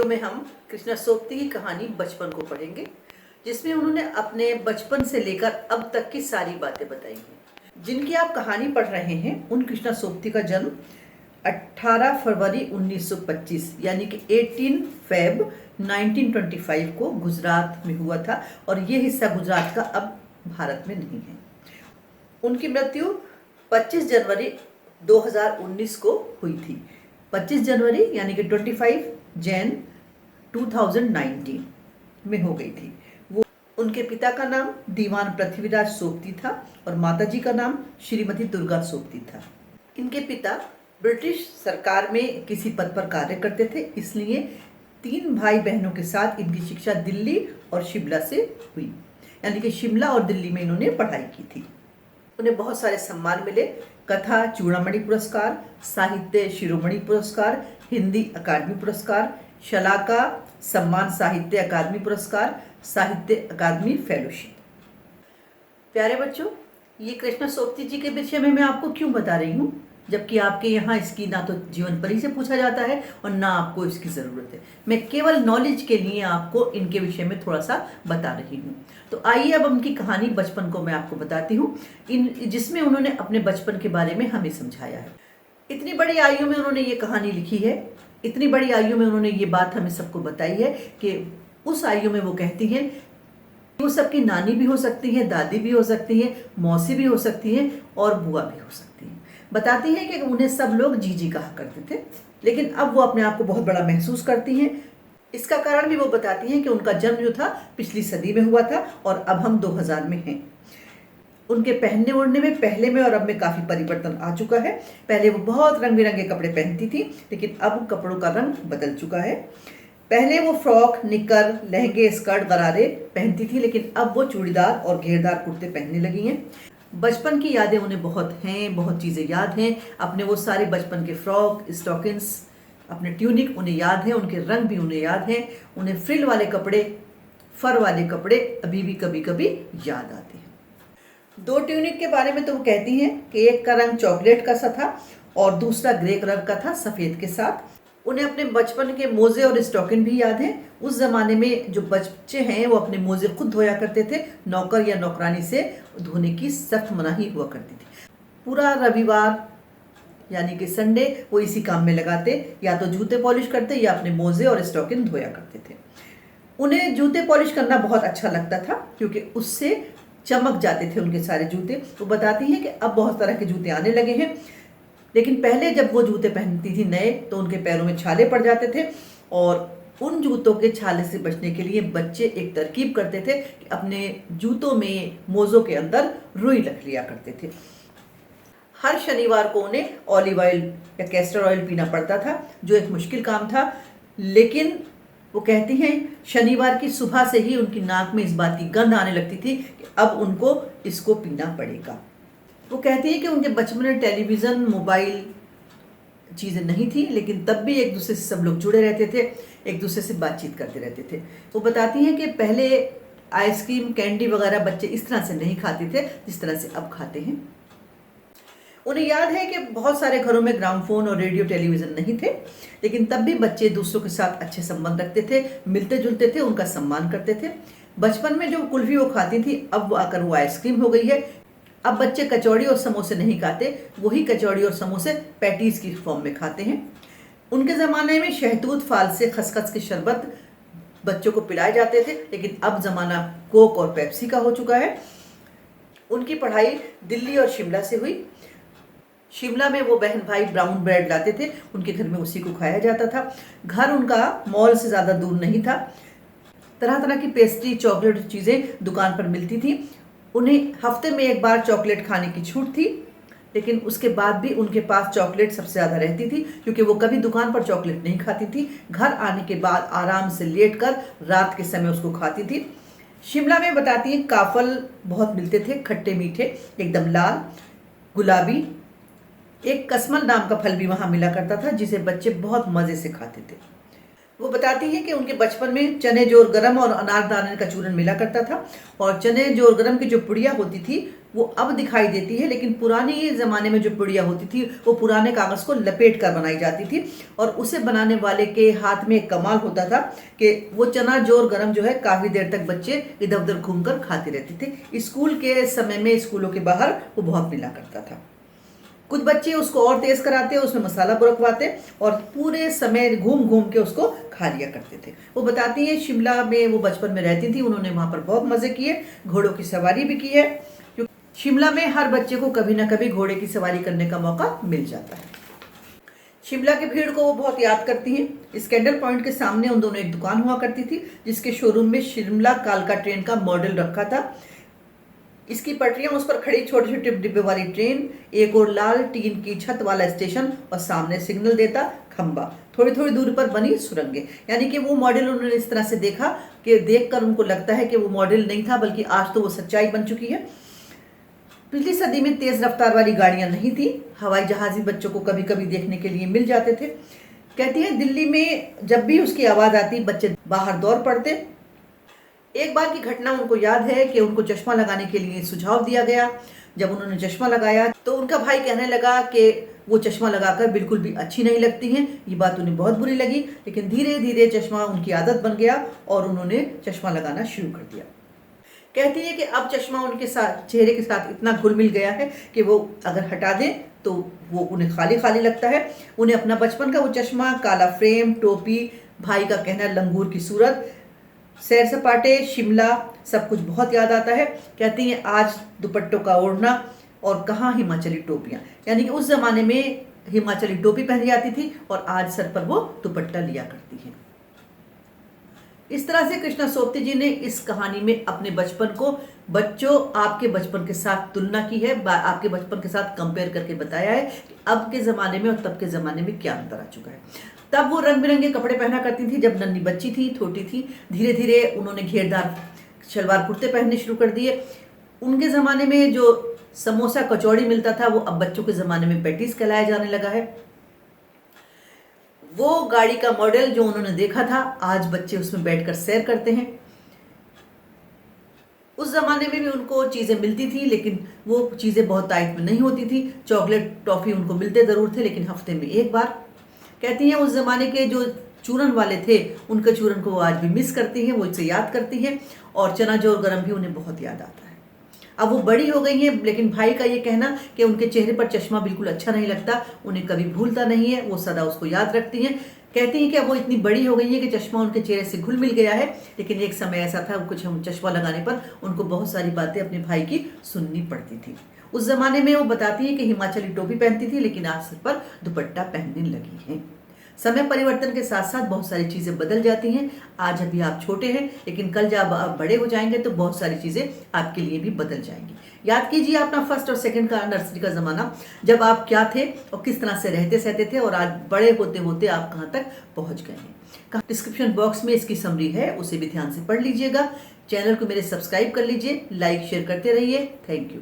में हम कृष्णा सोपती की कहानी बचपन को पढ़ेंगे, जिसमें उन्होंने अपने बचपन से लेकर अब तक की सारी बातें बताई हैं। जिनकी आप कहानी पढ़ रहे हैं उन कृष्णा सोपती का जन्म 18 फरवरी 1925 यानी कि 18 फेब 1925 को गुजरात में हुआ था और ये हिस्सा गुजरात का अब भारत में नहीं है। उनकी मृत्यु 25 जनवरी 2019 को हुई थी। 25 जनवरी यानी कि 25 जैन 2019 में हो गई थी। वो उनके पिता का नाम दीवान पृथ्वीराज सोपती था और माताजी का नाम श्रीमती दुर्गा सोपती था। इनके पिता ब्रिटिश सरकार में किसी पद पर कार्य करते थे, इसलिए 3 भाई बहनों के साथ इनकी शिक्षा दिल्ली और शिमला से हुई, यानी कि शिमला और दिल्ली में इन्होंने पढ़ाई की थी। उन्हें बहुत सारे सम्मान मिले, कथा चूड़ामणि पुरस्कार, साहित्य शिरोमणि पुरस्कार, हिंदी अकादमी पुरस्कार, शलाका सम्मान साहित्य अकादमी पुरस्कार, साहित्य अकादमी फेलोशिप। प्यारे बच्चों, ये कृष्णा सोपती जी के विषय में मैं आपको क्यों बता रही हूँ, जबकि आपके यहाँ इसकी ना तो जीवन परी से पूछा जाता है और ना आपको इसकी ज़रूरत है। मैं केवल नॉलेज के लिए आपको इनके विषय में थोड़ा सा बता रही हूँ। तो आइए अब उनकी कहानी बचपन को मैं आपको बताती हूँ, जिसमें उन्होंने अपने बचपन के बारे में हमें समझाया है। इतनी बड़ी आयु में उन्होंने ये कहानी लिखी है, इतनी बड़ी आयु में उन्होंने ये बात हमें सबको बताई है कि उस आयु में वो कहती हैं वो सबकी नानी भी हो सकती है, दादी भी हो सकती है, मौसी भी हो सकती है और बुआ भी हो सकती है। बताती हैं कि उन्हें सब लोग जीजी कहा करते थे, लेकिन अब वो अपने आप को बहुत बड़ा महसूस करती हैं। इसका कारण भी वो बताती हैं कि उनका जन्म जो था पिछली सदी में हुआ था और अब हम 2000 में हैं। उनके पहनने ओढ़ने में पहले में और अब में काफ़ी परिवर्तन आ चुका है। पहले वो बहुत रंग बिरंगे कपड़े पहनती थी, लेकिन अब कपड़ों का रंग बदल चुका है। पहले वो फ्रॉक, निकर, लहंगे, स्कर्ट, गरारे पहनती थी, लेकिन अब वो चूड़ीदार और घेरदार कुर्ते पहनने लगी हैं। बचपन की यादें उन्हें बहुत हैं, बहुत चीज़ें याद हैं। अपने वो सारे बचपन के फ्रॉक, स्टॉकिंग्स, अपने ट्यूनिक उन्हें याद हैं, उनके रंग भी उन्हें याद हैं। उन्हें फ्रिल वाले कपड़े, फर वाले कपड़े अभी भी कभी कभी याद आते हैं। 2 ट्यूनिक के बारे में तो वो कहती हैं कि एक का रंग चॉकलेट का सा था और दूसरा ग्रे कलर का था सफ़ेद के साथ। उन्हें अपने बचपन के मोजे और स्टॉकिंग भी याद हैं। उस ज़माने में जो बच्चे हैं वो अपने मोजे खुद धोया करते थे, नौकर या नौकरानी से धोने की सख्त मनाही हुआ करती थी। पूरा रविवार यानी कि संडे वो इसी काम में लगाते, या तो जूते पॉलिश करते या अपने मोजे और स्टॉकिंग धोया करते थे। उन्हें जूते पॉलिश करना बहुत अच्छा लगता था क्योंकि उससे चमक जाते थे उनके सारे जूते। वो बताती हैं कि अब बहुत तरह के जूते आने लगे हैं, लेकिन पहले जब वो जूते पहनती थी नए तो उनके पैरों में छाले पड़ जाते थे और उन जूतों के छाले से बचने के लिए बच्चे एक तरकीब करते थे कि अपने जूतों में, मोज़ों के अंदर रुई रख लिया करते थे। हर शनिवार को उन्हें ऑलिव ऑयल या कैस्टर ऑयल पीना पड़ता था, जो एक मुश्किल काम था, लेकिन वो कहती हैं शनिवार की सुबह से ही उनकी नाक में इस बात की गंध आने लगती थी कि अब उनको इसको पीना पड़ेगा। वो कहती है कि उनके बचपन में टेलीविज़न, मोबाइल चीज़ें नहीं थी, लेकिन तब भी एक दूसरे से सब लोग जुड़े रहते थे, एक दूसरे से बातचीत करते रहते थे। वो बताती हैं कि पहले आइसक्रीम, कैंडी वगैरह बच्चे इस तरह से नहीं खाते थे जिस तरह से अब खाते हैं। उन्हें याद है कि बहुत सारे घरों में ग्रामोफोन और रेडियो टेलीविज़न नहीं थे, लेकिन तब भी बच्चे दूसरों के साथ अच्छे संबंध रखते थे, मिलते जुलते थे, उनका सम्मान करते थे। बचपन में जो कुल्फी वो खाती थी, अब वो आकर वो आइसक्रीम हो गई है। अब बच्चे कचौड़ी और समोसे नहीं खाते, वही कचौड़ी और समोसे पैटीज़ की फॉर्म में खाते हैं। उनके ज़माने में शहतूत, फाल से खसखस के शरबत बच्चों को पिलाए जाते थे, लेकिन अब ज़माना कोक और पेप्सी का हो चुका है। उनकी पढ़ाई दिल्ली और शिमला से हुई। शिमला में वो बहन भाई ब्राउन ब्रेड लाते थे, उनके घर में उसी को खाया जाता था। घर उनका मॉल से ज़्यादा दूर नहीं था। तरह तरह की पेस्ट्री, चॉकलेट चीज़ें दुकान पर मिलती थी। उन्हें हफ्ते में एक बार चॉकलेट खाने की छूट थी, लेकिन उसके बाद भी उनके पास चॉकलेट सबसे ज़्यादा रहती थी क्योंकि वो कभी दुकान पर चॉकलेट नहीं खाती थी। घर आने के बाद आराम से लेटकर रात के समय उसको खाती थी। शिमला में बताती हैं काफल बहुत मिलते थे, खट्टे मीठे, एकदम लाल गुलाबी। एक कसमल नाम का फल भी वहाँ मिला करता था जिसे बच्चे बहुत मज़े से खाते थे। वो बताती हैं कि उनके बचपन में चने जोर गरम और अनारदाने का चूरन मिला करता था, और चने जोर गरम की जो पुड़िया होती थी वो अब दिखाई देती है, लेकिन पुराने ज़माने में जो पुड़िया होती थी वो पुराने कागज़ को लपेट कर बनाई जाती थी, और उसे बनाने वाले के हाथ में एक कमाल होता था कि वो चना जोर गरम जो है काफ़ी देर तक बच्चे इधर उधर घूम कर खाते रहते थे। स्कूल के समय में स्कूलों के बाहर वो बहुत मिला करता था। कुछ बच्चे उसको और तेज कराते, उसमें मसाला बुरकवाते और पूरे समय घूम घूम के उसको खा लिया करते थे। वो बताती हैं शिमला में वो बचपन में रहती थी, उन्होंने वहाँ पर बहुत मज़े किए, घोड़ों की सवारी भी की है, क्योंकि शिमला में हर बच्चे को कभी ना कभी घोड़े की सवारी करने का मौका मिल जाता है। शिमला की भीड़ को वो बहुत याद करती हैं। स्कैंडल पॉइंट के सामने उन दोनों एक दुकान हुआ करती थी, जिसके शोरूम में शिमला कालका ट्रेन का मॉडल रखा था। इसकी पटरियां, उस पर खड़ी छोटे छोटे डिब्बे वाली ट्रेन, एक और लाल टीन की छत वाला स्टेशन और सामने सिग्नल देता खंबा, थोड़ी थोड़ी दूरी पर बनी सुरंगें। यानी कि वो मॉडल उन्होंने इस तरह से देखा कि देखकर उनको लगता है कि वो मॉडल नहीं था, बल्कि आज तो वो सच्चाई बन चुकी है। पिछली सदी में तेज रफ्तार वाली गाड़ियां नहीं थी, हवाई जहाज भी बच्चों को कभी कभी देखने के लिए मिल जाते थे। कहती है दिल्ली में जब भी उसकी आवाज़ आती बच्चे बाहर दौड़ पड़ते। एक बार की घटना उनको याद है कि उनको चश्मा लगाने के लिए सुझाव दिया गया। जब उन्होंने चश्मा लगाया तो उनका भाई कहने लगा कि वो चश्मा लगाकर बिल्कुल भी अच्छी नहीं लगती हैं। ये बात उन्हें बहुत बुरी लगी, लेकिन धीरे धीरे चश्मा उनकी आदत बन गया और उन्होंने चश्मा लगाना शुरू कर दिया। कहती है कि अब चश्मा उनके साथ चेहरे के साथ इतना घुल मिल गया है कि वो अगर हटा दें तो वो उन्हें खाली खाली लगता है। उन्हें अपना बचपन का वो चश्मा, काला फ्रेम, टोपी, भाई का कहना लंगूर की सूरत, सैर सपाटे, शिमला, सब कुछ बहुत याद आता है। कहती हैं आज दुपट्टों का ओढ़ना और कहाँ हिमाचली टोपियाँ, यानी कि उस ज़माने में हिमाचली टोपी पहनी जाती थी और आज सर पर वो दुपट्टा लिया करती हैं। इस तरह से कृष्णा सोपती जी ने इस कहानी में अपने बचपन को बच्चों आपके बचपन के साथ तुलना की है, आपके बचपन के साथ कंपेयर करके बताया है कि अब के ज़माने में और तब के ज़माने में क्या अंतर आ चुका है। तब वो रंग बिरंगे कपड़े पहना करती थी जब नन्ही बच्ची थी, छोटी थी। धीरे धीरे उन्होंने घेरदार शलवार कुर्ते पहनने शुरू कर दिए। उनके ज़माने में जो समोसा कचौड़ी मिलता था वो अब बच्चों के ज़माने में पैटीज कहलाया जाने लगा है। वो गाड़ी का मॉडल जो उन्होंने देखा था आज बच्चे उसमें बैठकर सैर करते हैं। उस ज़माने में भी उनको चीज़ें मिलती थी, लेकिन वो चीज़ें बहुत टाइट में नहीं होती थी। चॉकलेट टॉफ़ी उनको मिलते ज़रूर थे, लेकिन हफ्ते में एक बार। कहती हैं उस ज़माने के जो चूरन वाले थे उनके चूरन को वो आज भी मिस करती हैं, वो इसे याद करती हैं, और चना जोर गरम भी उन्हें बहुत याद आता है। अब वो बड़ी हो गई हैं, लेकिन भाई का ये कहना कि उनके चेहरे पर चश्मा बिल्कुल अच्छा नहीं लगता उन्हें कभी भूलता नहीं है, वो सदा उसको याद रखती हैं। कहती हैं कि अब वो इतनी बड़ी हो गई है कि चश्मा उनके चेहरे से घुल मिल गया है, लेकिन एक समय ऐसा था कुछ चश्मा लगाने पर उनको बहुत सारी बातें अपने भाई की सुननी पड़ती थी। उस ज़माने में वो बताती है कि हिमाचली टोपी पहनती थी, लेकिन आज सर पर दुपट्टा पहनने लगी हैं। समय परिवर्तन के साथ साथ बहुत सारी चीज़ें बदल जाती हैं। आज अभी आप छोटे हैं, लेकिन कल जब आप बड़े हो जाएंगे तो बहुत सारी चीज़ें आपके लिए भी बदल जाएंगी। याद कीजिए अपना फर्स्ट और सेकंड का नर्सरी का ज़माना, जब आप क्या थे और किस तरह से रहते सहते थे, और आज बड़े होते होते आप कहाँ तक पहुँच गए हैं। डिस्क्रिप्शन बॉक्स में इसकी समरी है, उसे भी ध्यान से पढ़ लीजिएगा। चैनल को मेरे सब्सक्राइब कर लीजिए, लाइक शेयर करते रहिए। Thank you.